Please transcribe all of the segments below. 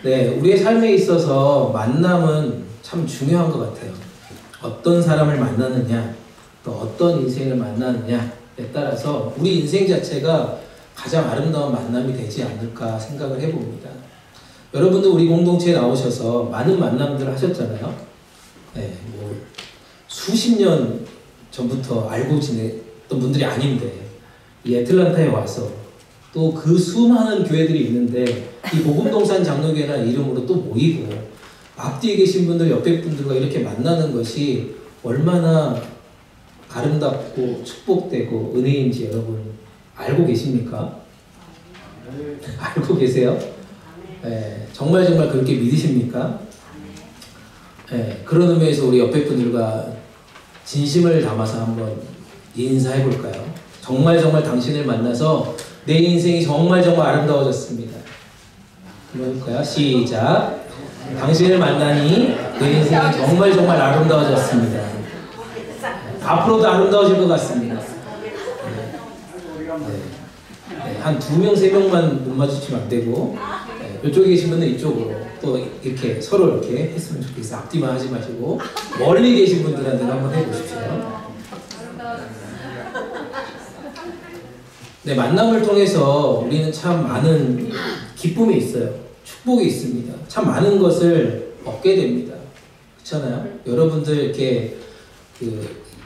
네, 우리의 삶에 있어서 만남은 참 중요한 것 같아요. 어떤 사람을 만나느냐, 또 어떤 인생을 만나느냐에 따라서 우리 인생 자체가 가장 아름다운 만남이 되지 않을까 생각을 해봅니다. 여러분도 우리 공동체에 나오셔서 많은 만남들을 하셨잖아요. 네, 뭐 수십 년 전부터 알고 지냈던 분들이 아닌데 이 애틀란타에 와서 또 그 수많은 교회들이 있는데 이 복음동산 장로교회라는 이름으로 또 모이고 앞뒤에 계신 분들, 옆에 분들과 이렇게 만나는 것이 얼마나 아름답고 축복되고 은혜인지 여러분 알고 계십니까? 알고 계세요? 네, 정말 그렇게 믿으십니까? 네, 그런 의미에서 우리 옆에 분들과 진심을 담아서 한번 인사해 볼까요? 정말 당신을 만나서 내 인생이 정말 아름다워졌습니다. 그럴까요? 시작. 당신을 만나니 내 인생이 정말 아름다워졌습니다. 앞으로도 아름다워질 것 같습니다. 네, 한 2명, 3명만 눈 마주치면 안 되고 이쪽에 계신 분은 이쪽으로 또 이렇게 서로 이렇게 했으면 좋겠어요. 앞뒤만 하지 마시고 멀리 계신 분들한테는 한번 해보십시오. 네, 만남을 통해서 우리는 참 많은 기쁨이 있어요. 축복이 있습니다. 참 많은 것을 얻게 됩니다. 그렇잖아요? 여러분들 이렇게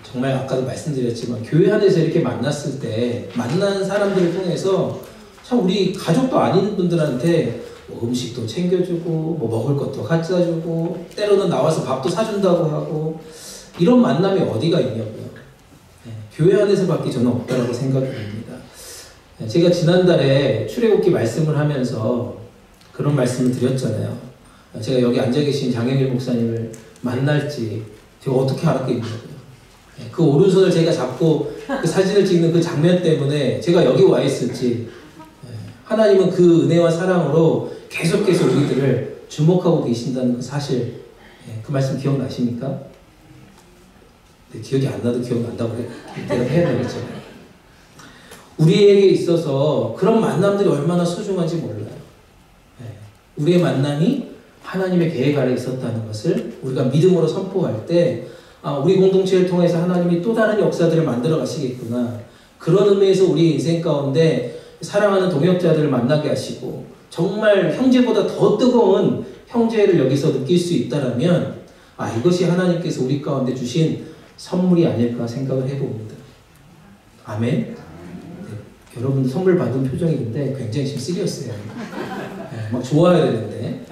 정말 아까도 말씀드렸지만 교회 안에서 이렇게 만났을 때 만난 사람들을 통해서 참 우리 가족도 아닌 분들한테 뭐 음식도 챙겨주고 뭐 먹을 것도 갖다 주고 때로는 나와서 밥도 사준다고 하고 이런 만남이 어디가 있냐고요. 네, 교회 안에서밖에 저는 없다고 생각이 듭니다. 네, 제가 지난달에 출애굽기 말씀을 하면서 그런 말씀을 드렸잖아요. 제가 여기 앉아 계신 장영일 목사님을 만날지 제가 어떻게 알았겠냐고요. 네, 그 오른손을 제가 잡고 그 사진을 찍는 그 장면 때문에 제가 여기 와 있을지 하나님은 그 은혜와 사랑으로 계속해서 우리들을 주목하고 계신다는 그 사실, 그 말씀 기억나십니까? 네, 기억이 안 나도 기억난다고 대답해야 되겠죠. 우리에게 있어서 그런 만남들이 얼마나 소중한지 몰라요. 우리의 만남이 하나님의 계획 아래 있었다는 것을 우리가 믿음으로 선포할 때 우리 공동체를 통해서 하나님이 또 다른 역사들을 만들어 가시겠구나. 그런 의미에서 우리 인생 가운데 사랑하는 동역자들을 만나게 하시고 정말 형제보다 더 뜨거운 형제를 여기서 느낄 수 있다라면 이것이 하나님께서 우리 가운데 주신 선물이 아닐까 생각을 해봅니다. 아멘? 네, 여러분들 선물 받은 표정인데 굉장히 지금 시리어스해요. 네, 막 좋아야 되는데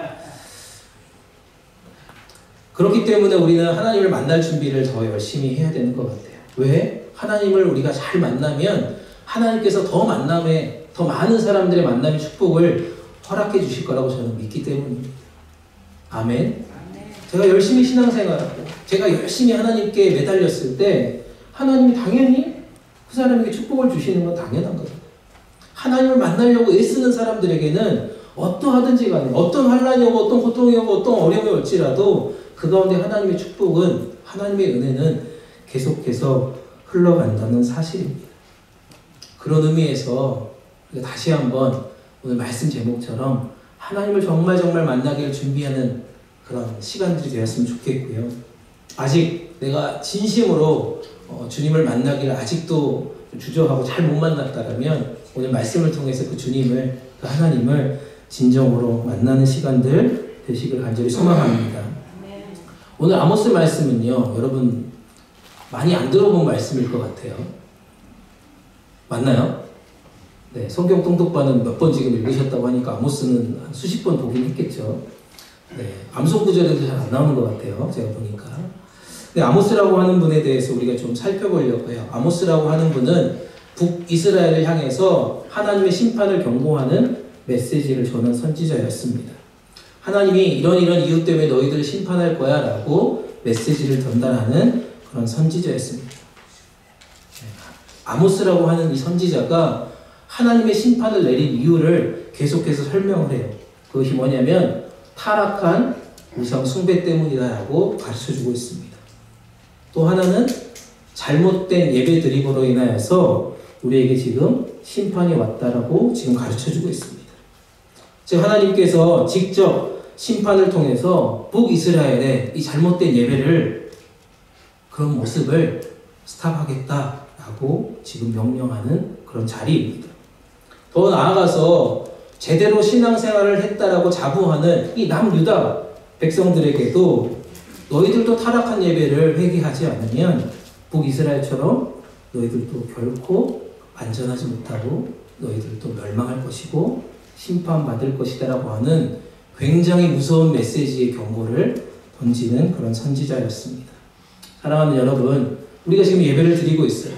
그렇기 때문에 우리는 하나님을 만날 준비를 더 열심히 해야 되는 것 같아요. 왜? 하나님을 우리가 잘 만나면 하나님께서 더 많은 사람들의 만남의 축복을 허락해 주실 거라고 저는 믿기 때문입니다. 아멘. 제가 열심히 신앙생활하고 제가 열심히 하나님께 매달렸을 때 하나님이 당연히 그 사람에게 축복을 주시는 건 당연한 거죠. 하나님을 만나려고 애쓰는 사람들에게는 어떠하든지 간에 어떤 환난이 오고 어떤 고통이 오고 어떤 어려움이 올지라도 그 가운데 하나님의 축복은 하나님의 은혜는 계속해서 흘러간다는 사실입니다. 그런 의미에서 다시 한번 오늘 말씀 제목처럼 하나님을 정말 만나기를 준비하는 그런 시간들이 되었으면 좋겠고요. 아직 내가 진심으로 주님을 만나기를 아직도 주저하고 잘 못 만났다면 오늘 말씀을 통해서 그 주님을, 그 하나님을 진정으로 만나는 시간들 되시길 간절히 소망합니다. 오늘 아모스 말씀은요, 여러분 많이 안 들어본 말씀일 것 같아요. 맞나요? 네, 성경 통독반은 몇 번 지금 읽으셨다고 하니까 아모스는 한 수십 번 보긴 했겠죠. 네, 암송 구절에도 잘 안 나오는 것 같아요. 제가 보니까. 네, 아모스라고 하는 분에 대해서 우리가 좀 살펴보려고 해요. 아모스라고 하는 분은 북이스라엘을 향해서 하나님의 심판을 경고하는 메시지를 전한 선지자였습니다. 하나님이 이런 이유 때문에 너희들을 심판할 거야 라고 메시지를 전달하는 그런 선지자였습니다. 아모스라고 하는 이 선지자가 하나님의 심판을 내린 이유를 계속해서 설명을 해요. 그것이 뭐냐면 타락한 우상 숭배 때문이다라고 가르쳐주고 있습니다. 또 하나는 잘못된 예배 드림으로 인하여서 우리에게 지금 심판이 왔다라고 지금 가르쳐주고 있습니다. 즉 하나님께서 직접 심판을 통해서 북이스라엘의 이 잘못된 예배를, 그런 모습을 스탑하겠다라고 지금 명령하는 그런 자리입니다. 더 나아가서 제대로 신앙생활을 했다라고 자부하는 이 남유다 백성들에게도 너희들도 타락한 예배를 회개하지 않으면 북이스라엘처럼 너희들도 결코 안전하지 못하고 너희들도 멸망할 것이고 심판받을 것이다라고 하는 굉장히 무서운 메시지의 경고를 던지는 그런 선지자였습니다. 사랑하는 여러분, 우리가 지금 예배를 드리고 있어요.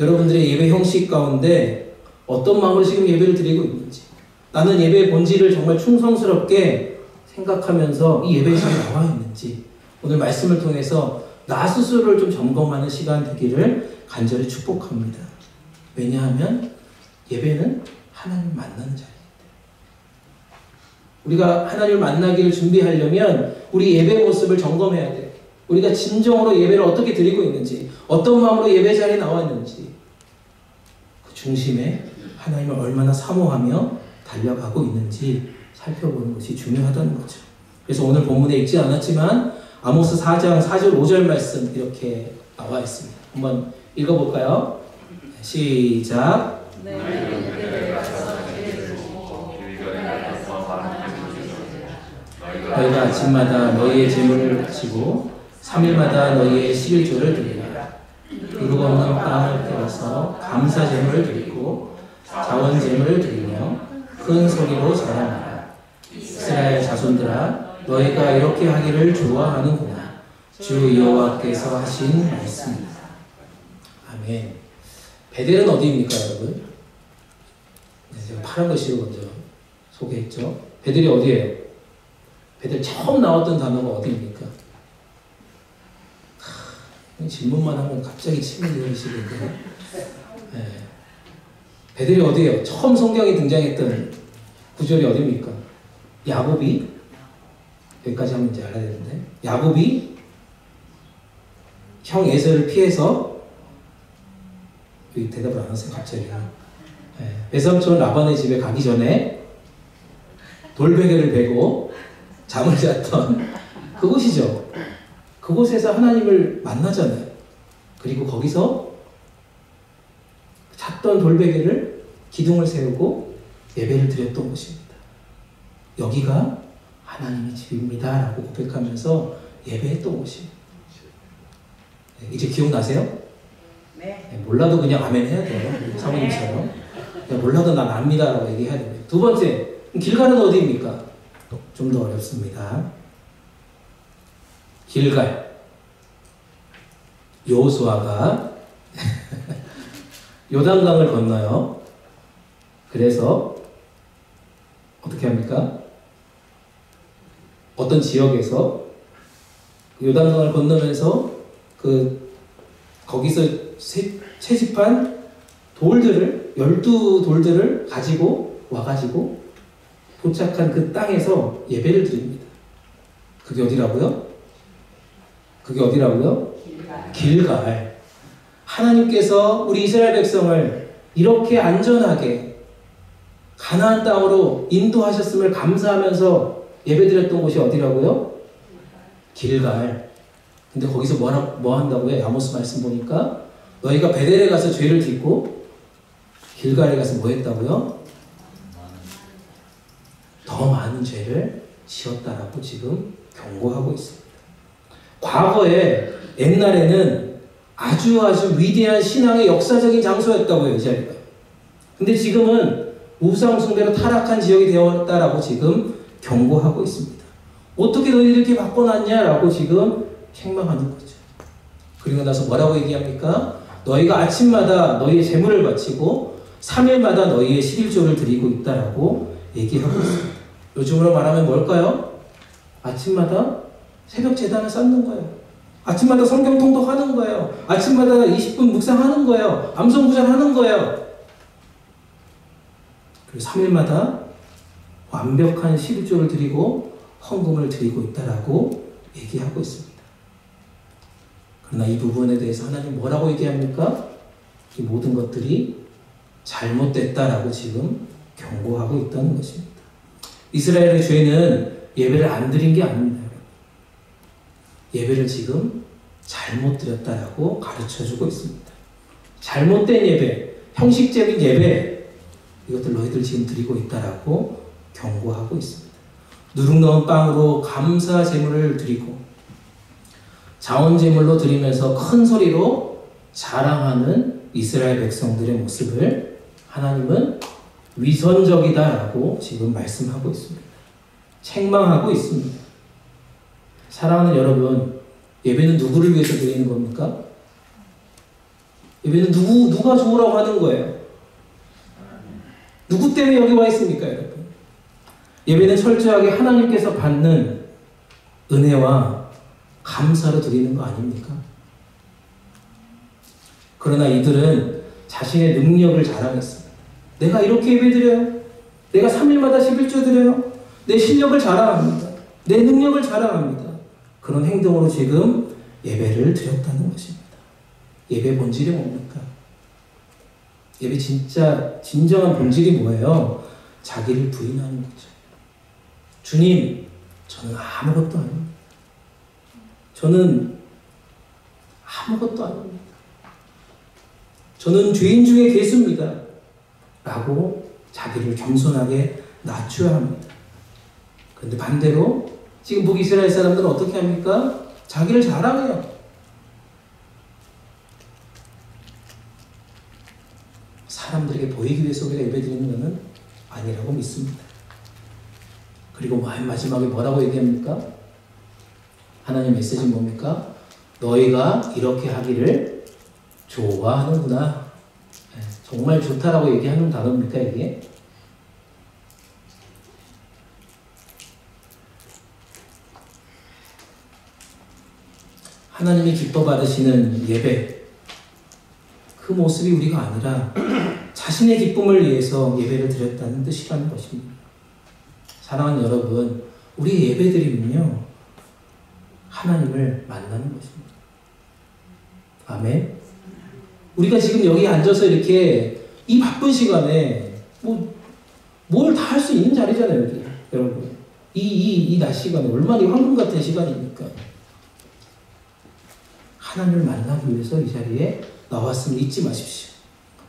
여러분들의 예배 형식 가운데 어떤 마음으로 지금 예배를 드리고 있는지, 나는 예배의 본질을 정말 충성스럽게 생각하면서 이 예배에 잘 나와 있는지, 오늘 말씀을 통해서 나 스스로를 좀 점검하는 시간 되기를 간절히 축복합니다. 왜냐하면 예배는 하나님 만나는 자리입니다. 우리가 하나님을 만나기를 준비하려면 우리 예배 모습을 점검해야 돼요. 우리가 진정으로 예배를 어떻게 드리고 있는지, 어떤 마음으로 예배 자리에 나와 있는지, 그 중심에 하나님을 얼마나 사모하며 달려가고 있는지 살펴보는 것이 중요하다는 거죠. 그래서 오늘 본문에 읽지 않았지만 아모스 4장 4절 5절 말씀 이렇게 나와 있습니다. 한번 읽어볼까요? 시작. 너희가 아침마다 너희의 재물을 바치고 3일마다 너희의 11조를 드리라. 그릇 없는 땅을 떼어서 감사 제물을 드리고 자원 제물을 드리며 큰 소리로 자랑하라. 이스라엘 자손들아, 너희가 이렇게 하기를 좋아하는구나. 주 여호와께서 하신 말씀입니다. 아멘. 베델은 어디입니까, 여러분? 제가 파란 글씨로 먼저 소개했죠. 베델이 어디예요? 베델 처음 나왔던 단어가 어디입니까? 질문만 하면 갑자기 침이 흘리시는데. 네. 베델이 어디예요? 처음 성경에 등장했던 구절이 어디입니까? 야곱이, 여기까지 하면 이제 알아야 되는데, 야곱이 형 에서를 피해서, 여기 대답을 안 하세요, 갑자기. 네. 외삼촌 라반의 집에 가기 전에 돌베개를 베고 잠을 잤던 그곳이죠. 그곳에서 하나님을 만나잖아요. 그리고 거기서 잤던 돌베개를 기둥을 세우고 예배를 드렸던 곳입니다. 여기가 하나님의 집입니다 라고 고백하면서 예배했던 곳입니다. 이제 기억나세요? 네. 몰라도 그냥 아멘 해야 돼요. 사모님처럼. 몰라도 난 압니다 라고 얘기해야 됩니다. 두 번째, 길갈은 어디입니까? 좀 더 어렵습니다. 길갈. 여호수아가 요단강을 건너요. 그래서 어떻게 합니까? 어떤 지역에서 요단강을 건너면서 거기서 채집한 돌들을, 12돌들을 가지고 와가지고 도착한 그 땅에서 예배를 드립니다. 그게 어디라고요? 길갈. 하나님께서 우리 이스라엘 백성을 이렇게 안전하게 가나안 땅으로 인도하셨음을 감사하면서 예배드렸던 곳이 어디라고요? 길갈. 근데 거기서 뭐 한다고요? 아모스 말씀 보니까 너희가 베델에 가서 죄를 짓고 길갈에 가서 뭐 했다고요? 더 많은 죄를 지었다라고 지금 경고하고 있습니다. 과거에, 옛날에는 아주 위대한 신앙의 역사적인 장소였다고요, 이 자리가. 근데 지금은 우상숭배로 타락한 지역이 되었다라고 지금 경고하고 있습니다. 어떻게 너희들이 이렇게 바꿔놨냐라고 지금 책망하는 거죠. 그리고 나서 뭐라고 얘기합니까? 너희가 아침마다 너희의 재물을 바치고 3일마다 너희의 11조를 드리고 있다라고 얘기하고 있습니다. 요즘으로 말하면 뭘까요? 아침마다 새벽 제단을 쌓는 거예요. 아침마다 성경 통독하는 거예요. 아침마다 20분 묵상하는 거예요. 암송구절 하는 거예요. 그리고 3일마다 완벽한 11조를 드리고 헌금을 드리고 있다라고 얘기하고 있습니다. 그러나 이 부분에 대해서 하나님 뭐라고 얘기합니까? 이 모든 것들이 잘못됐다라고 지금 경고하고 있다는 것입니다. 이스라엘의 죄는 예배를 안 드린 게 아닙니다. 예배를 지금 잘못 드렸다라고 가르쳐주고 있습니다. 잘못된 예배, 형식적인 예배, 이것들 너희들 지금 드리고 있다라고 경고하고 있습니다. 누룩 넣은 빵으로 감사 제물을 드리고 자원 제물로 드리면서 큰 소리로 자랑하는 이스라엘 백성들의 모습을 하나님은 위선적이다라고 지금 말씀하고 있습니다. 책망하고 있습니다. 사랑하는 여러분, 예배는 누구를 위해서 드리는 겁니까? 예배는 누가 좋으라고 하는 거예요? 누구 때문에 여기 와 있습니까, 여러분? 예배는 철저하게 하나님께서 받는 은혜와 감사로 드리는 거 아닙니까? 그러나 이들은 자신의 능력을 자랑했습니다. 내가 이렇게 예배 드려요. 내가 3일마다 11조 드려요. 내 실력을 자랑합니다. 내 능력을 자랑합니다. 그런 행동으로 지금 예배를 드렸다는 것입니다. 예배 본질이 뭡니까? 예배 진정한 본질이 뭐예요? 자기를 부인하는 거죠. 주님, 저는 아무것도 아닙니다. 저는 아무것도 아닙니다. 저는 죄인 중에 괴수입니다. 라고 자기를 겸손하게 낮춰야 합니다. 그런데 반대로 지금 북이스라엘 사람들은 어떻게 합니까? 자기를 자랑해요. 사람들에게 보이기 위해서 우리가 예배드리는 것은 아니라고 믿습니다. 그리고 마지막에 뭐라고 얘기합니까? 하나님 메시지는 뭡니까? 너희가 이렇게 하기를 좋아하는구나. 정말 좋다라고 얘기하는 단어입니까, 이게? 하나님이 기뻐 받으시는 예배, 그 모습이 우리가 아니라 자신의 기쁨을 위해서 예배를 드렸다는 뜻이라는 것입니다. 사랑하는 여러분, 우리의 예배드림은요, 하나님을 만나는 것입니다. 아멘. 우리가 지금 여기 앉아서 이렇게 이 바쁜 시간에 뭘 다 할 수 있는 자리잖아요, 여기. 여러분. 이 낮 시간에 얼마나 황금 같은 시간입니까? 하나님을 만나기 위해서 이 자리에 나왔음을 잊지 마십시오.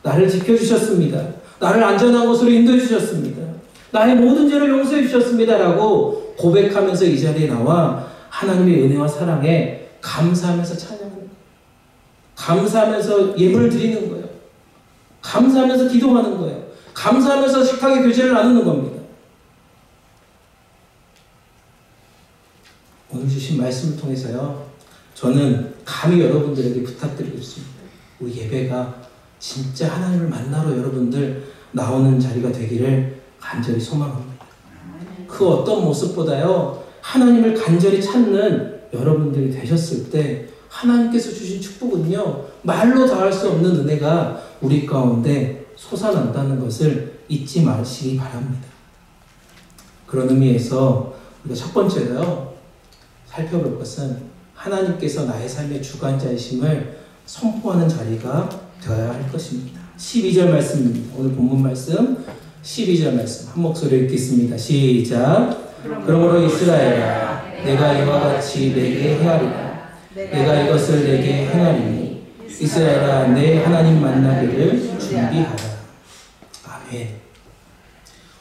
나를 지켜주셨습니다. 나를 안전한 곳으로 인도해 주셨습니다. 나의 모든 죄를 용서해 주셨습니다. 라고 고백하면서 이 자리에 나와 하나님의 은혜와 사랑에 감사하면서 찬양하는 거예요. 감사하면서 예물을 드리는 거예요. 감사하면서 기도하는 거예요. 감사하면서 식탁의 교제를 나누는 겁니다. 오늘 주신 말씀을 통해서요, 저는 감히 여러분들에게 부탁드리고 있습니다. 우리 예배가 진짜 하나님을 만나러 여러분들 나오는 자리가 되기를 간절히 소망합니다. 그 어떤 모습보다요, 하나님을 간절히 찾는 여러분들이 되셨을 때 하나님께서 주신 축복은요, 말로 다할 수 없는 은혜가 우리 가운데 솟아난다는 것을 잊지 마시기 바랍니다. 그런 의미에서 우리가 첫 번째로요, 살펴볼 것은 하나님께서 나의 삶의 주관자이심을 선포하는 자리가 되어야 할 것입니다. 12절 말씀입니다. 오늘 본문 말씀 12절 말씀 한 목소리로 읽겠습니다. 시작. 그러므로 이스라엘아, 내가 이와 같이 내게 행하리라. 내가 이것을 내게 행하리니 이스라엘아, 내 하나님 만나기를 준비하라. 아멘.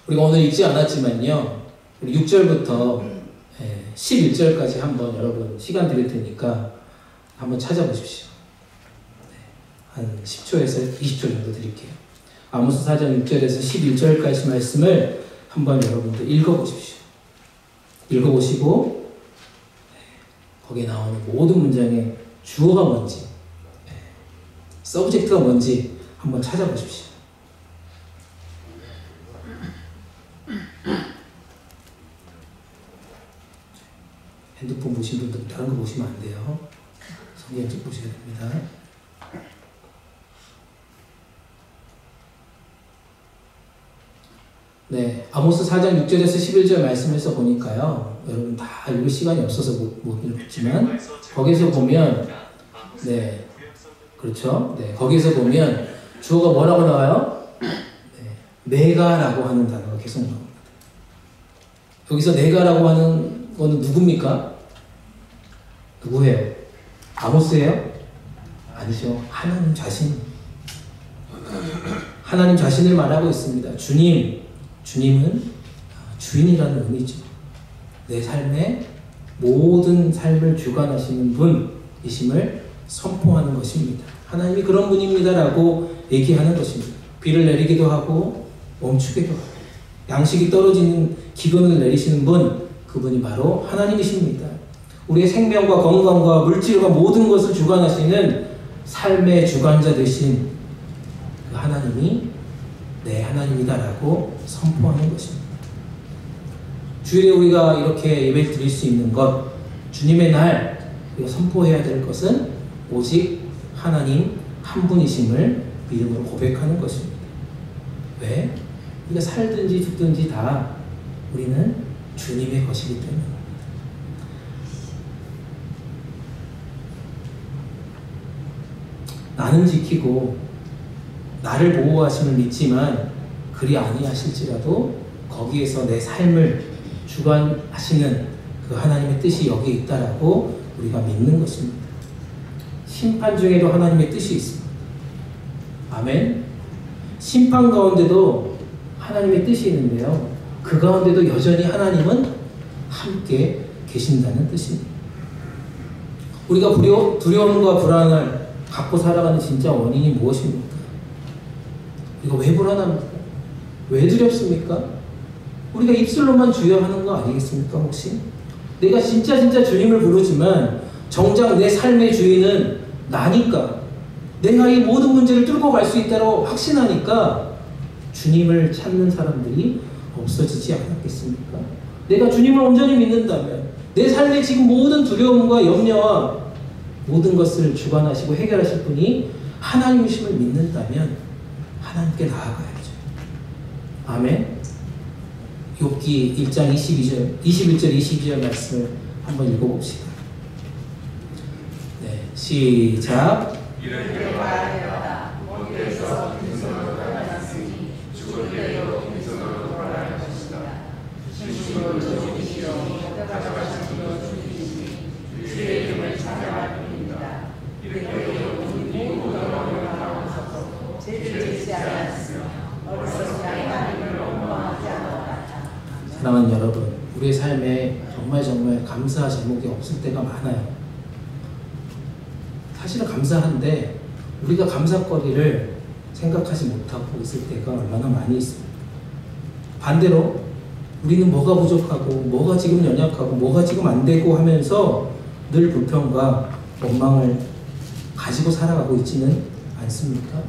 우리가 오늘 읽지 않았지만요, 우리 6절부터 11절까지 한번 여러분 시간 드릴 테니까 한번 찾아보십시오. 한 10초에서 20초 정도 드릴게요. 아모스 4장 6절에서 11절까지 말씀을 한번 여러분들 읽어보십시오. 읽어보시고 거기에 나오는 모든 문장의 주어가 뭔지, 서브젝트가 뭔지 한번 찾아보십시오. 핸드폰 보신 분들은 다른 거 보시면 안 돼요. 성경 좀 보셔야 됩니다. 네, 아모스 4장 6절에서 11절 말씀에서 보니까요, 여러분 다 읽을 시간이 없어서 못 읽었지만 거기서 보면, 네, 그렇죠. 네, 거기서 보면 주어가 뭐라고 나와요? 네, 내가라고 하는 단어가 계속 나옵니다. 여기서 내가라고 하는 거는 누굽니까? 누구예요? 아모스예요? 아니죠. 하나님 자신. 하나님 자신을 말하고 있습니다. 주님은 주인이라는 의미죠. 내 삶의 모든 삶을 주관하시는 분이심을 선포하는 것입니다. 하나님이 그런 분입니다라고 얘기하는 것입니다. 비를 내리기도 하고 멈추기도 하고 양식이 떨어지는 기근을 내리시는 분, 그분이 바로 하나님이십니다. 우리의 생명과 건강과 물질과 모든 것을 주관하시는 삶의 주관자 되신 그 하나님이 내 하나님이다라고 선포하는 것입니다. 주일에 우리가 이렇게 예배를 드릴 수 있는 것, 주님의 날 우리가 선포해야 될 것은 오직 하나님 한 분이심을 믿음으로 고백하는 것입니다. 왜? 우리가 살든지 죽든지 다 우리는 주님의 것이기 때문입니다. 나는 지키고 나를 보호하심을 믿지만 그리 아니하실지라도 거기에서 내 삶을 주관하시는 그 하나님의 뜻이 여기 있다라고 우리가 믿는 것입니다. 심판 중에도 하나님의 뜻이 있습니다. 아멘. 심판 가운데도 하나님의 뜻이 있는데요. 그 가운데도 여전히 하나님은 함께 계신다는 뜻입니다. 우리가 두려움과 불안을 갖고 살아가는 진짜 원인이 무엇입니까? 우리가 왜 불안합니까? 왜 두렵습니까? 우리가 입술로만 주여하는 거 아니겠습니까? 혹시? 내가 진짜 주님을 부르지만 정작 내 삶의 주인은 나니까, 내가 이 모든 문제를 뚫고 갈 수 있다고 확신하니까 주님을 찾는 사람들이 없어지지 않았겠습니까? 내가 주님을 온전히 믿는다면 내 삶의 지금 모든 두려움과 염려와 모든 것을 주관하시고 해결하실 분이 하나님이심을 믿는다면 하나님께 나아가야죠. 아멘. 욥기 1장 21절 22절 말씀을 한번 읽어봅시다. 네, 시작. 이렇게 말하여라. 먼데서 빈손으로 떠났으니 죽을 때로 빈손으로 돌아갈 것이다. 주님으로 주시오 가져가신 것 주시니 주의 이름을 찬양할 뿐입니다. 이렇게 우리 모두 영원하옵소서. 죄를 짓지 않았으며 어리석은 하나님을 원망하지 않았다. 사랑하는 여러분, 우리의 삶에 정말 감사 제목이 없을 때가 많아요. 사실은 감사한데 우리가 감사거리를 생각하지 못하고 있을 때가 얼마나 많이 있습니다. 반대로 우리는 뭐가 부족하고 뭐가 지금 연약하고 뭐가 지금 안 되고 하면서 늘 불평과 원망을 가지고 살아가고 있지는 않습니까?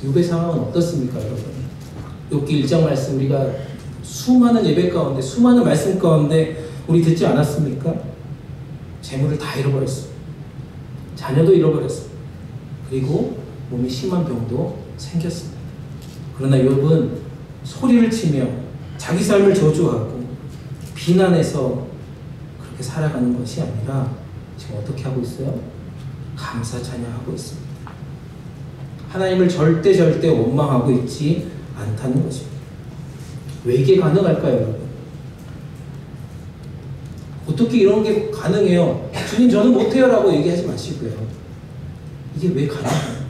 욥의 상황은 어떻습니까, 여러분? 욥기 1장 말씀 우리가 수많은 예배 가운데 수많은 말씀 가운데 우리 듣지 않았습니까? 재물을 다 잃어버렸습니다. 자녀도 잃어버렸습니다. 그리고 몸에 심한 병도 생겼습니다. 그러나 욥은 소리를 치며 자기 삶을 저주하고 비난해서 그렇게 살아가는 것이 아니라 지금 어떻게 하고 있어요? 감사 찬양하고 있습니다. 하나님을 절대 원망하고 있지 않다는 것입니다. 왜 이게 가능할까요, 여러분? 어떻게 이런 게 가능해요? 주님 저는 못해요 라고 얘기하지 마시고요. 이게 왜 가능해요?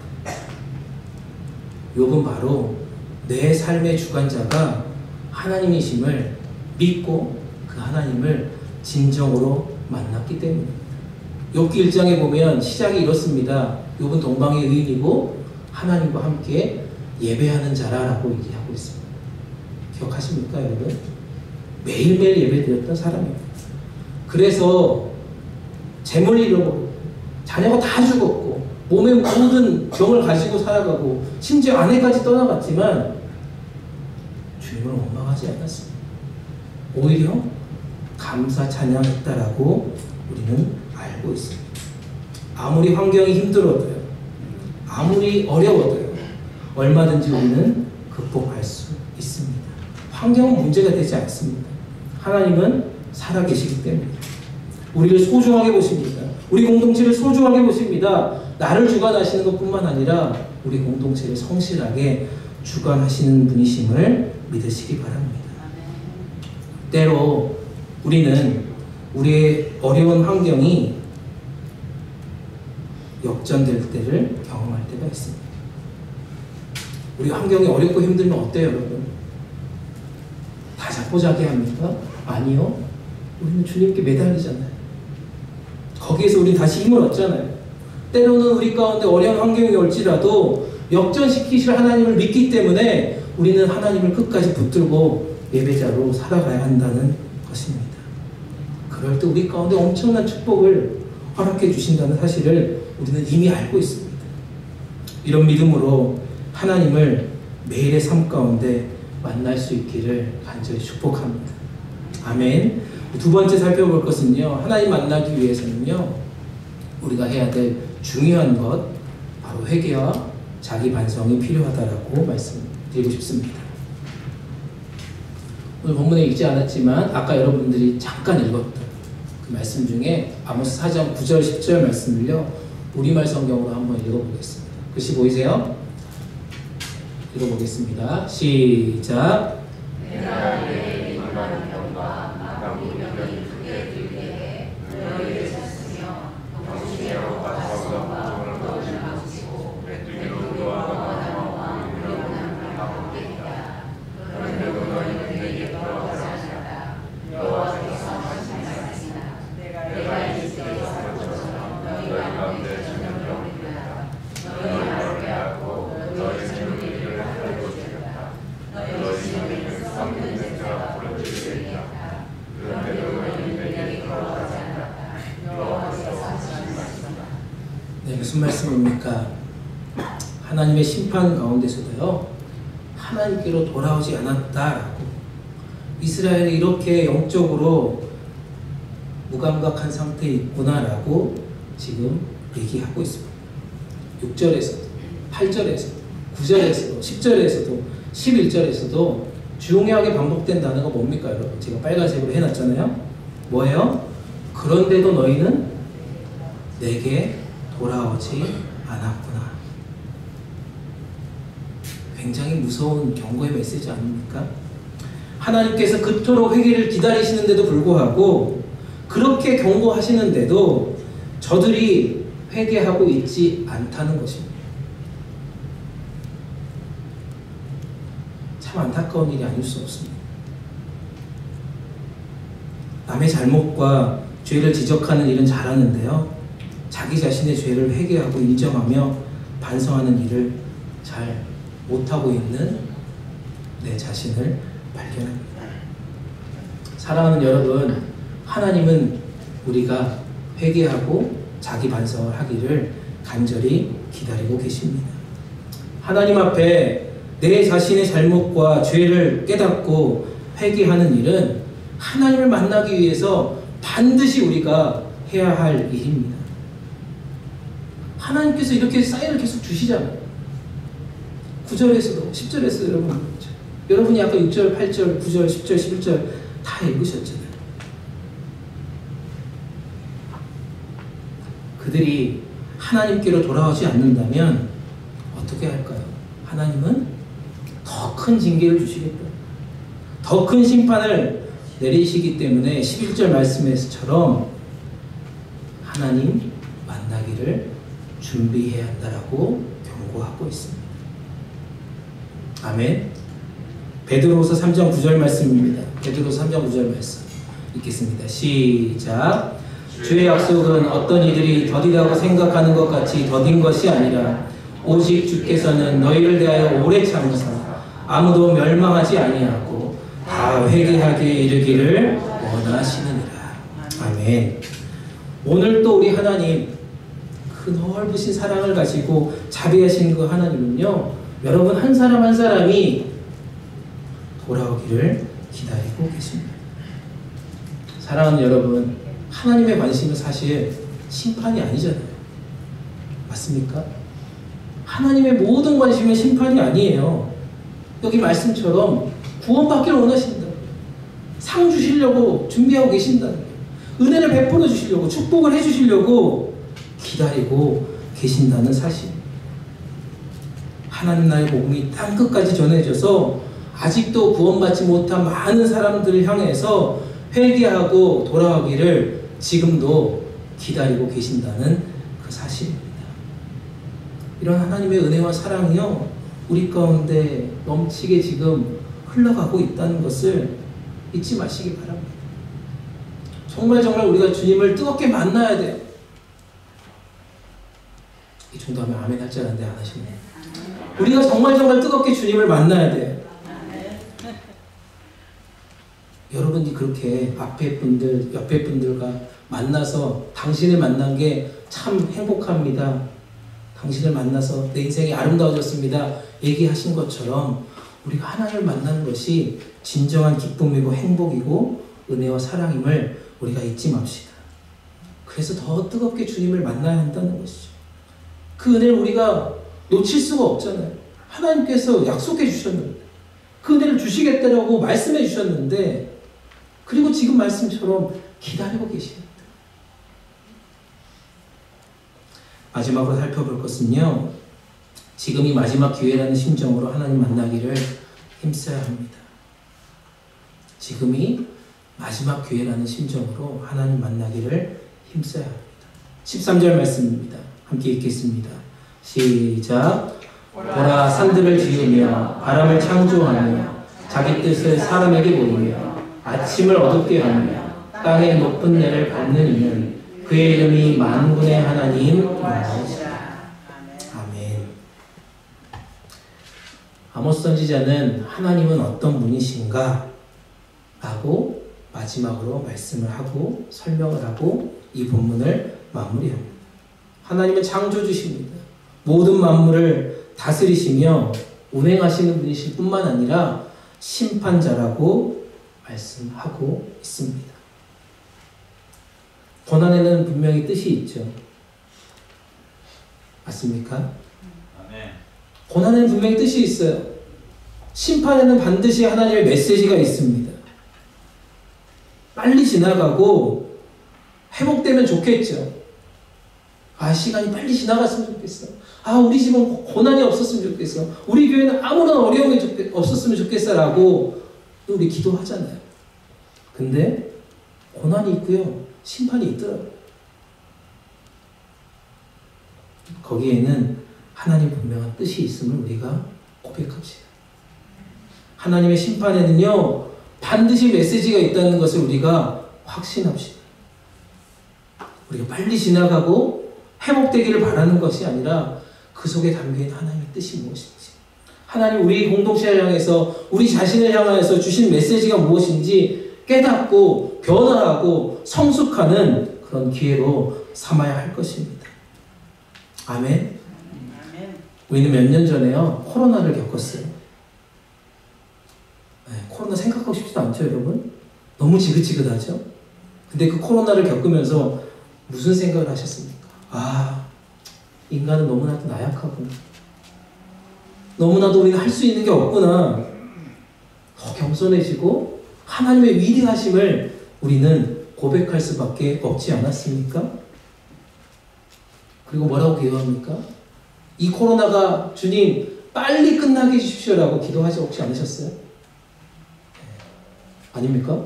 욥은 바로 내 삶의 주관자가 하나님이심을 믿고 그 하나님을 진정으로 만났기 때문입니다. 욥기 1장에 보면 시작이 이렇습니다. 욥은 동방의 의인이고 하나님과 함께 예배하는 자라라고 얘기하고 있습니다. 기억하십니까, 여러분? 매일매일 예배드렸던 사람입니다. 그래서 재물을 잃어버리고 자녀가 다 죽었고 몸의 모든 병을 가지고 살아가고 심지어 아내까지 떠나갔지만 주님을 원망하지 않았습니다. 오히려 감사 찬양했다라고 우리는 알고 있습니다. 아무리 환경이 힘들어도요, 아무리 어려워도요, 얼마든지 우리는 극복할 수 있습니다. 환경은 문제가 되지 않습니다. 하나님은 살아계시기 때문입니다. 우리를 소중하게 보십니다. 우리 공동체를 소중하게 보십니다. 나를 주관하시는 것뿐만 아니라 우리 공동체를 성실하게 주관하시는 분이심을 믿으시기 바랍니다. 때로 우리는 우리의 어려운 환경이 역전될 때를 경험할 때가 있습니다. 우리 환경이 어렵고 힘들면 어때요, 여러분? 다 자포자기 합니까? 아니요. 우리는 주님께 매달리잖아요. 거기에서 우리는 다시 힘을 얻잖아요. 때로는 우리 가운데 어려운 환경이 올지라도 역전시키실 하나님을 믿기 때문에 우리는 하나님을 끝까지 붙들고 예배자로 살아가야 한다는 것입니다. 그럴 때 우리 가운데 엄청난 축복을 허락해 주신다는 사실을 우리는 이미 알고 있습니다. 이런 믿음으로 하나님을 매일의 삶 가운데 만날 수 있기를 간절히 축복합니다. 아멘. 두 번째 살펴볼 것은요, 하나님 만나기 위해서는요, 우리가 해야 될 중요한 것, 바로 회개와 자기 반성이 필요하다라고 말씀드리고 싶습니다. 오늘 본문에 읽지 않았지만 아까 여러분들이 잠깐 읽었던 그 말씀 중에 아모스 4장 9절 10절 말씀을요, 우리말 성경으로 한번 읽어보겠습니다. 글씨 보이세요? 읽어보겠습니다. 시작. 내가 내 일반 병과 나쁜 병이 크게 들게 해 너희를 샀으며 정신으로 가서와 너를 망치고 메뚜기로와 나와 유령한 가운데 있다. 그런데도 너희는 내게 돌아오지 않았다. 여호와께서 하신 말씀이다. 내가 이스라엘 사람처럼 너희 가운데 전염병이다. 너희 말을 빼앗고 너희 젊은이를 하려고 주겠다. 너희 시험에는 썩는 냄새가 불어들이겠다. 그런데도 너희는 내게 돌아오지 않았다. 여호와께서 하신 말씀이다. 네, 무슨 말씀입니까? 하나님의 심판 가운데서도요, 하나님께로 돌아오지 않았다라고, 이스라엘이 이렇게 영적으로 무감각한 상태에 있구나라고 지금 얘기하고 있습니다. 6절에서도, 8절에서도, 9절에서도, 10절에서도, 11절에서도 중요하게 반복된 단어가 뭡니까, 여러분? 제가 빨간색으로 해놨잖아요. 뭐예요? 그런데도 너희는 내게 돌아오지 않았구나. 굉장히 무서운 경고의 메시지 아닙니까? 하나님께서 그토록 회개를 기다리시는데도 불구하고, 그렇게 경고하시는데도 저들이 회개하고 있지 않다는 것입니다. 참 안타까운 일이 아닐 수 없습니다. 남의 잘못과 죄를 지적하는 일은 잘하는데요, 자기 자신의 죄를 회개하고 인정하며 반성하는 일을 잘 못하고 있는 내 자신을 발견합니다. 사랑하는 여러분, 하나님은 우리가 회개하고 자기 반성을 하기를 간절히 기다리고 계십니다. 하나님 앞에 내 자신의 잘못과 죄를 깨닫고 회개하는 일은 하나님을 만나기 위해서 반드시 우리가 해야 할 일입니다. 하나님께서 이렇게 사인을 계속 주시잖아요. 9절에서도 10절에서도 여러분이 아까 6절, 8절, 9절, 10절, 11절 다 읽으셨잖아요. 그들이 하나님께로 돌아오지 않는다면 어떻게 할까요? 하나님은 더 큰 징계를 주시겠다. 더 큰 심판을 내리시기 때문에 11절 말씀에서처럼 하나님 만나기를 준비해야 한다라고 경고하고 있습니다. 아멘. 베드로서 3장 9절 말씀입니다. 베드로서 3장 9절 말씀 읽겠습니다. 시작. 주의 약속은 어떤 이들이 더디다고 생각하는 것 같이 더딘 것이 아니라 오직 주께서는 너희를 대하여 오래 참으사 아무도 멸망하지 아니하고 다 회개하게 이르기를 원하시느니라. 아멘. 오늘 또 우리 하나님, 그 넓으신 사랑을 가지고 자비하신 그 하나님은요, 여러분 한 사람 한 사람이 돌아오기를 기다리고 계십니다. 사랑하는 여러분, 하나님의 관심은 사실 심판이 아니잖아요. 맞습니까? 하나님의 모든 관심은 심판이 아니에요. 여기 말씀처럼 구원받기를 원하신다. 상 주시려고 준비하고 계신다. 은혜를 베풀어 주시려고, 축복을 해 주시려고 기다리고 계신다는 사실. 하나님 나라의 복음이 땅끝까지 전해져서 아직도 구원받지 못한 많은 사람들을 향해서 회개하고 돌아가기를 지금도 기다리고 계신다는 그 사실입니다. 이런 하나님의 은혜와 사랑이요, 우리 가운데 넘치게 지금 흘러가고 있다는 것을 잊지 마시기 바랍니다. 정말 우리가 주님을 뜨겁게 만나야 돼요. 이 정도 하면 아멘 할 줄 알았는데 안 하시네. 우리가 정말 뜨겁게 주님을 만나야 돼요. 여러분이 그렇게 앞에 분들, 옆에 분들과 만나서 당신을 만난 게 참 행복합니다. 당신을 만나서 내 인생이 아름다워졌습니다. 얘기하신 것처럼 우리가 하나님을 만나는 것이 진정한 기쁨이고 행복이고 은혜와 사랑임을 우리가 잊지 맙시다. 그래서 더 뜨겁게 주님을 만나야 한다는 것이죠. 그 은혜를 우리가 놓칠 수가 없잖아요. 하나님께서 약속해 주셨는데, 그 은혜를 주시겠다라고 말씀해 주셨는데, 그리고 지금 말씀처럼 기다리고 계십니다. 마지막으로 살펴볼 것은요, 지금이 마지막 기회라는 심정으로 하나님 만나기를 힘써야 합니다. 지금이 마지막 기회라는 심정으로 하나님 만나기를 힘써야 합니다. 13절 말씀입니다. 함께 읽겠습니다. 시작. 보라, 산들을 지으며 바람을 창조하며 자기 뜻을 사람에게 보이며 아침을 어둡게 하며 땅의 높은 데를 밟는 이는 그의 이름이 만군의 하나님 여호와시라. 아멘. 아모스 선지자는 하나님은 어떤 분이신가? 라고 마지막으로 말씀을 하고 설명을 하고 이 본문을 마무리합니다. 하나님은 창조주십니다. 모든 만물을 다스리시며 운행하시는 분이실 뿐만 아니라 심판자라고 말씀하고 있습니다. 고난에는 분명히 뜻이 있죠. 맞습니까? 아멘. 고난에는 분명히 뜻이 있어요. 심판에는 반드시 하나님의 메시지가 있습니다. 빨리 지나가고 회복되면 좋겠죠. 아, 시간이 빨리 지나갔으면 좋겠어. 아, 우리 집은 고난이 없었으면 좋겠어. 우리 교회는 아무런 어려움이 없었으면 좋겠어 라고 우리 기도하잖아요. 근데 고난이 있고요, 심판이 있더라고요. 거기에는 하나님 분명한 뜻이 있음을 우리가 고백합시다. 하나님의 심판에는요, 반드시 메시지가 있다는 것을 우리가 확신합시다. 우리가 빨리 지나가고 회복되기를 바라는 것이 아니라 그 속에 담겨있는 하나님의 뜻이 무엇인지, 하나님 우리 공동체를 향해서, 우리 자신을 향해서 주신 메시지가 무엇인지 깨닫고 변화하고 성숙하는 그런 기회로 삼아야 할 것입니다. 아멘. 우리는 몇 년 전에요, 코로나를 겪었어요. 네, 코로나 생각하고 싶지도 않죠, 여러분? 너무 지긋지긋하죠? 근데 그 코로나를 겪으면서 무슨 생각을 하셨습니까? 아, 인간은 너무나도 나약하구나. 너무나도 우리가 할 수 있는 게 없구나. 더 겸손해지고 하나님의 위대하심을 우리는 고백할 수밖에 없지 않았습니까? 그리고 뭐라고 기도합니까? 이 코로나가 주님 빨리 끝나게 해주십시오라고 기도하지 혹시 않으셨어요? 아닙니까?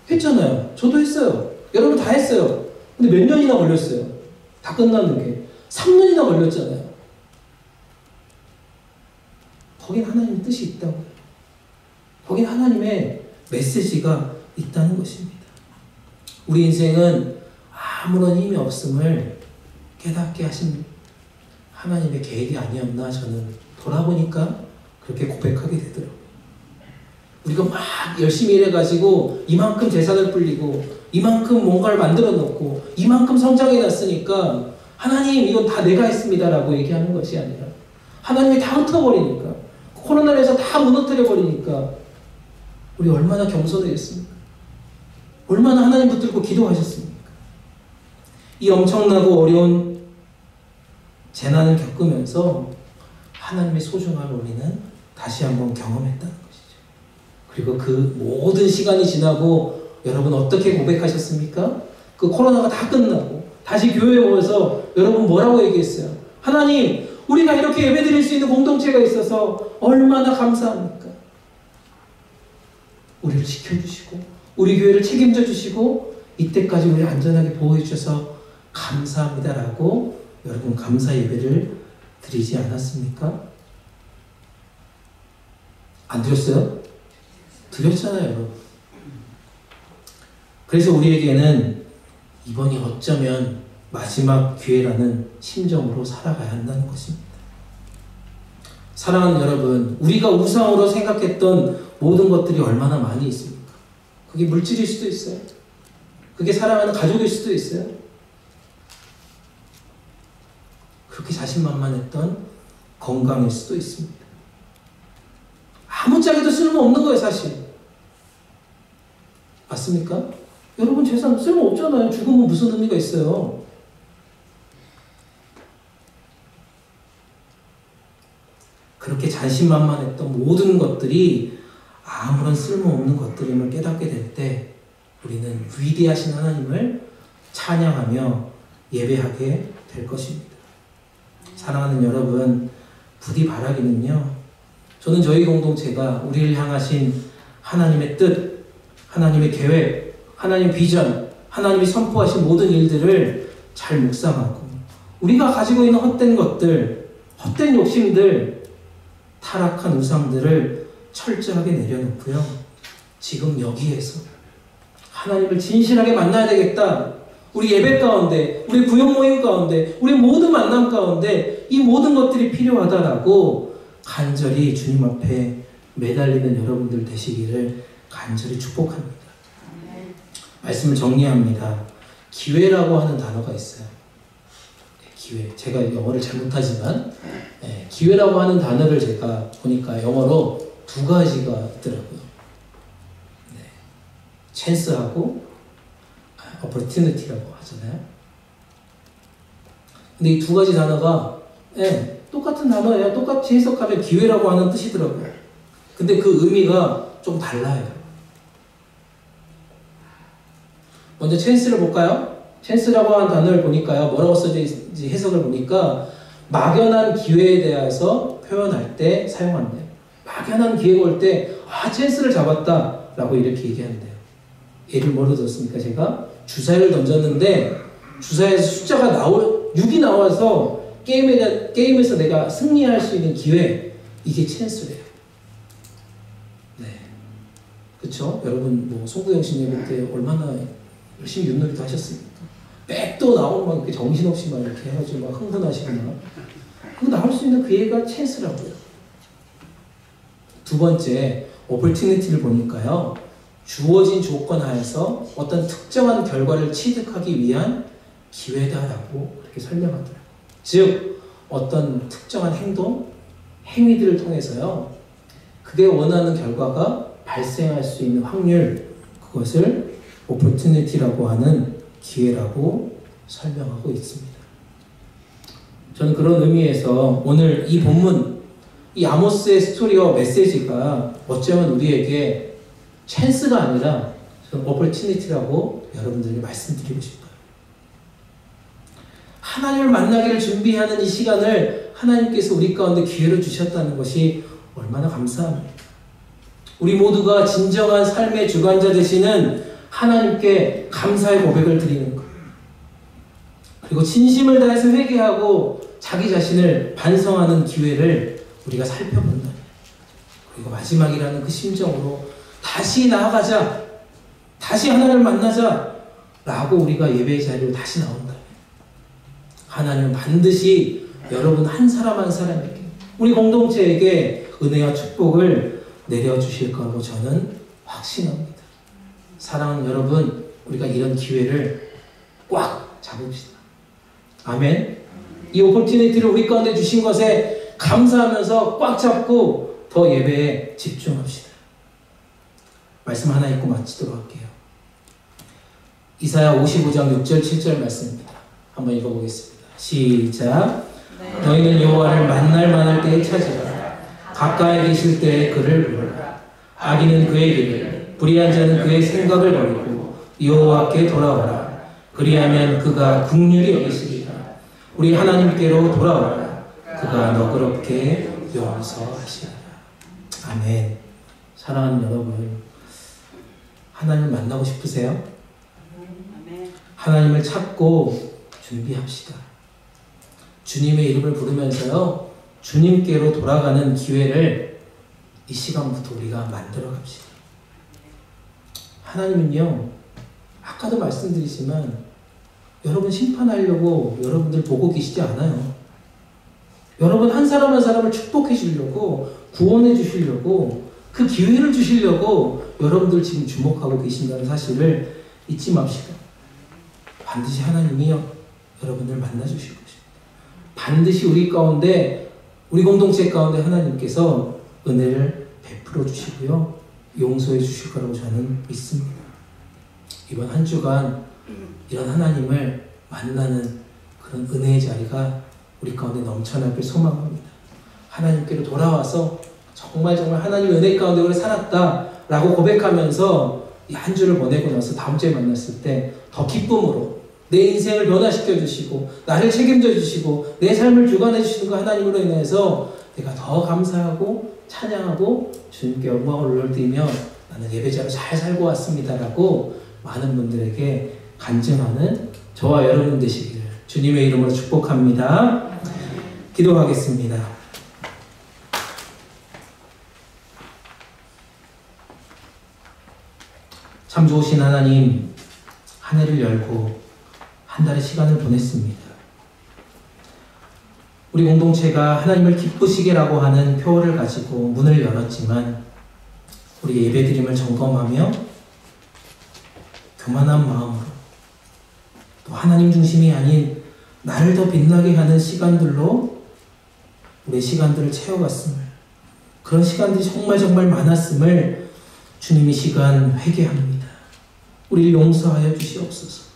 했잖아요. 저도 했어요. 여러분 다 했어요. 근데 몇 년이나 걸렸어요. 다 끝나는 게 3년이나 걸렸잖아요. 거긴 하나님의 뜻이 있다고요. 거긴 하나님의 메시지가 있다는 것입니다. 우리 인생은 아무런 힘이 없음을 깨닫게 하신 하나님의 계획이 아니었나, 저는 돌아보니까 그렇게 고백하게 되더라고요. 우리가 막 열심히 일해가지고 이만큼 재산을 불리고 이만큼 뭔가를 만들어 놓고 이만큼 성장해 놨으니까 하나님 이건 다 내가 했습니다 라고 얘기하는 것이 아니라, 하나님이 다 흩어버리니까, 코로나로 해서 다 무너뜨려 버리니까 우리 얼마나 겸손해졌습니까? 얼마나 하나님 붙들고 기도하셨습니까? 이 엄청나고 어려운 재난을 겪으면서 하나님의 소중함을 우리는 다시 한번 경험했다는 것이죠. 그리고 그 모든 시간이 지나고 여러분 어떻게 고백하셨습니까? 그 코로나가 다 끝나고 다시 교회에 모여서 여러분 뭐라고 얘기했어요? 하나님, 우리가 이렇게 예배드릴 수 있는 공동체가 있어서 얼마나 감사합니까? 우리를 지켜주시고 우리 교회를 책임져 주시고 이때까지 우리 안전하게 보호해 주셔서 감사합니다라고 여러분 감사 예배를 드리지 않았습니까? 안 드렸어요? 드렸잖아요, 여러분. 그래서 우리에게는 이번이 어쩌면 마지막 기회라는 심정으로 살아가야 한다는 것입니다. 사랑하는 여러분, 우리가 우상으로 생각했던 모든 것들이 얼마나 많이 있습니까? 그게 물질일 수도 있어요. 그게 사랑하는 가족일 수도 있어요. 그렇게 자신만만했던 건강일 수도 있습니다. 아무짝에도 쓸모없는 거예요, 사실. 맞습니까? 여러분 재산 쓸모없잖아요. 죽으면 무슨 의미가 있어요? 그렇게 자신만만했던 모든 것들이 아무런 쓸모없는 것들임을 깨닫게 될 때 우리는 위대하신 하나님을 찬양하며 예배하게 될 것입니다. 사랑하는 여러분, 부디 바라기는요, 저는 저희 공동체가 우리를 향하신 하나님의 뜻, 하나님의 계획, 하나님의 비전, 하나님이 선포하신 모든 일들을 잘 묵상하고 우리가 가지고 있는 헛된 것들, 헛된 욕심들, 타락한 우상들을 철저하게 내려놓고요. 지금 여기에서 하나님을 진실하게 만나야 되겠다. 우리 예배 가운데, 우리 구역 모임 가운데, 우리 모든 만남 가운데 이 모든 것들이 필요하다라고 간절히 주님 앞에 매달리는 여러분들 되시기를 간절히 축복합니다. 말씀을 정리합니다. 기회라고 하는 단어가 있어요. 기회. 제가 영어를 잘 못하지만 기회라고 하는 단어를 제가 보니까 영어로 두 가지가 있더라고요. 찬스하고 opportunity라고 하잖아요. 근데 이 두 가지 단어가 똑같은 단어예요. 똑같이 해석하면 기회라고 하는 뜻이더라고요. 근데 그 의미가 좀 달라요. 먼저 찬스를 볼까요? 찬스라고 하는 단어를 보니까요. 뭐라고 써져 있는지 해석을 보니까 막연한 기회에 대해서 표현할 때 사용한대요. 막연한 기회가 올 때 찬스를 잡았다 라고 이렇게 얘기한대요. 예를 뭐로 들었습니까? 제가 주사위를 던졌는데 주사위에서 숫자가 6이 나와서 게임에서 내가 승리할 수 있는 기회, 이게 찬스래요. 네, 그렇죠? 여러분 뭐 송구영 씨 예배 때 얼마나 열심히 윷놀이도 하셨습니까? 백도 나오면 막 이렇게 정신없이 막 이렇게 해가지고 막 흥분하시거나 그거 나올 수 있는 그 얘가 찬스라고요. 두 번째, opportunity를 보니까요. 주어진 조건 하에서 어떤 특정한 결과를 취득하기 위한 기회다라고 그렇게 설명하더라고요. 즉, 어떤 특정한 행동, 행위들을 통해서요. 그게 원하는 결과가 발생할 수 있는 확률, 그것을 opportunity라고 하는 기회라고 설명하고 있습니다. 저는 그런 의미에서 오늘 이 본문, 이 아모스의 스토리와 메시지가 어쩌면 우리에게 찬스가 아니라 opportunity라고 여러분들에게 말씀드리고 싶어요. 하나님을 만나기를 준비하는 이 시간을 하나님께서 우리 가운데 기회로 주셨다는 것이 얼마나 감사합니다. 우리 모두가 진정한 삶의 주관자 되시는 하나님께 감사의 고백을 드리는 것. 그리고 진심을 다해서 회개하고 자기 자신을 반성하는 기회를 우리가 살펴본다. 그리고 마지막이라는 그 심정으로 다시 나아가자, 다시 하나님을 만나자 라고 우리가 예배의 자리로 다시 나온다. 하나님은 반드시 여러분 한 사람 한 사람에게, 우리 공동체에게 은혜와 축복을 내려주실 거라고 저는 확신합니다. 사랑하는 여러분, 우리가 이런 기회를 꽉 잡읍시다. 아멘. 이 오퍼튜니티를 우리 가운데 주신 것에 감사하면서 꽉 잡고 더 예배에 집중합시다. 말씀 하나 읽고 마치도록 할게요. 이사야 55장 6절 7절 말씀입니다. 한번 읽어보겠습니다. 시작. 너희는 여호와를 만날 때에 찾으라. 가까이 계실 때에 그를 부르라. 악인은 그의 길을, 불의한 자는 그의 생각을 버리고 여호와께 돌아오라. 그리하면 그가 긍휼히 여기시리라. 우리 하나님께로 돌아오라. 그가 너그럽게 용서하시리라. 아멘. 사랑하는 여러분, 하나님을 만나고 싶으세요? 하나님을 찾고 준비합시다. 주님의 이름을 부르면서요, 주님께로 돌아가는 기회를 이 시간부터 우리가 만들어 갑시다. 하나님은요, 아까도 말씀드리지만 여러분 심판하려고 여러분들 보고 계시지 않아요. 여러분 한 사람 한 사람을 축복해 주려고, 구원해 주시려고, 그 기회를 주시려고 여러분들 지금 주목하고 계신다는 사실을 잊지 맙시다. 반드시 하나님이요, 여러분들 만나주실 것입니다. 반드시 우리 가운데, 우리 공동체 가운데 하나님께서 은혜를 베풀어 주시고요, 용서해 주실 거라고 저는 믿습니다. 이번 한 주간 이런 하나님을 만나는 그런 은혜의 자리가 우리 가운데 넘쳐나길 소망합니다. 하나님께로 돌아와서 정말 하나님의 은혜 가운데 오래 살았다라고 고백하면서 이 한 주를 보내고 나서 다음 주에 만났을 때 더 기쁨으로 내 인생을 변화시켜 주시고 나를 책임져 주시고 내 삶을 주관해 주시는 그 하나님으로 인해서 내가 더 감사하고 찬양하고 주님께 영광을 올려드리며 나는 예배자로 잘 살고 왔습니다라고 많은 분들에게 간증하는 저와 여러분 되시기를 주님의 이름으로 축복합니다. 기도하겠습니다. 참 좋으신 하나님, 한 해를 열고 한 달의 시간을 보냈습니다. 우리 공동체가 하나님을 기쁘시게라고 하는 표어를 가지고 문을 열었지만 우리 예배드림을 점검하며 교만한 마음으로 또 하나님 중심이 아닌 나를 더 빛나게 하는 시간들로 우리의 시간들을 채워갔음을, 그런 시간들이 정말 많았음을 주님이 시간 회개합니다. 우리를 용서하여 주시옵소서.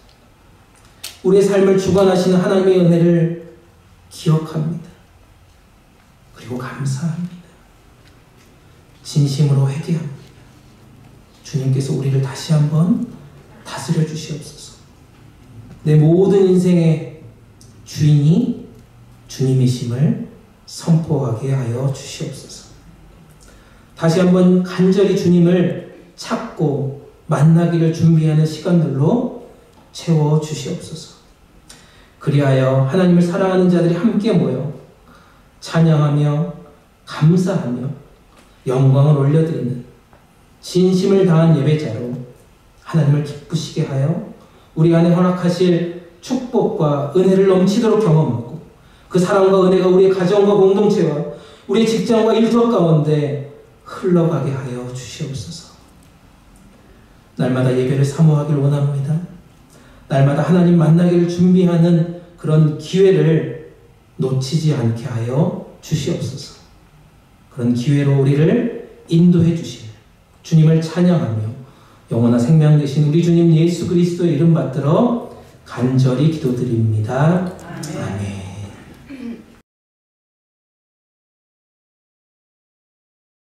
우리의 삶을 주관하시는 하나님의 은혜를 기억합니다. 그리고 감사합니다. 진심으로 회개합니다. 주님께서 우리를 다시 한번 다스려 주시옵소서. 내 모든 인생의 주인이 주님이심을 선포하게 하여 주시옵소서. 다시 한번 간절히 주님을 찾고 만나기를 준비하는 시간들로 채워 주시옵소서. 그리하여 하나님을 사랑하는 자들이 함께 모여 찬양하며 감사하며 영광을 올려드리는 진심을 다한 예배자로 하나님을 기쁘시게 하여 우리 안에 허락하실 축복과 은혜를 넘치도록 경험하고 그 사랑과 은혜가 우리의 가정과 공동체와 우리의 직장과 일터 가운데 흘러가게 하여 주시옵소서. 날마다 예배를 사모하길 원합니다. 날마다 하나님 만나기를 준비하는 그런 기회를 놓치지 않게 하여 주시옵소서. 그런 기회로 우리를 인도해 주실 주님을 찬양하며 영원한 생명 되신 우리 주님 예수 그리스도의 이름 받들어 간절히 기도드립니다. 아멘.